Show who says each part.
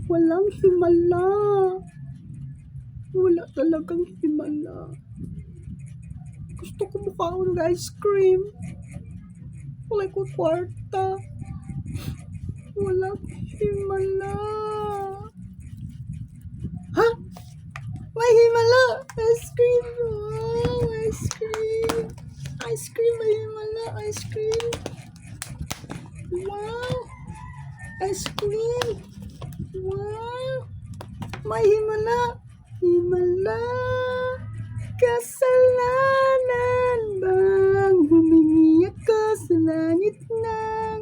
Speaker 1: Walang himala. Wala talagang himala. Gusto ko mukhaon ng ice cream. Wala ko kwarta. Walang himala. Ha? May himala! Ice cream! Wow! Ice cream! Ice cream! May himala! Ice cream! Wow! Ice cream! Wow! May himala! Himala! Kasalanan bang humingi ako sa langit ng